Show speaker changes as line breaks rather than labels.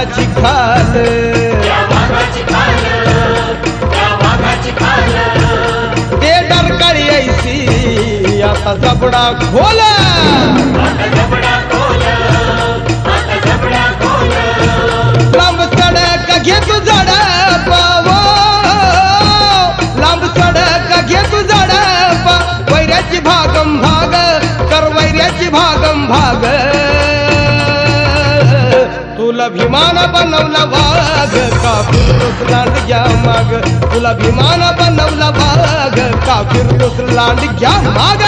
वाघाची खाल, ते डरकाळी ऐसी आता जबडा खोल, लांब सडक घे तू झडपा, लांब सडक घे तू झडपा, वैऱ्याची भागम भाग कर, वैऱ्याची भागम भाग, तुला भीमान बनवला वाघ का फिरतोस लांडग्या माग, तुला भीमान बनवला वाघ का फिरतोस लांडग्या माग.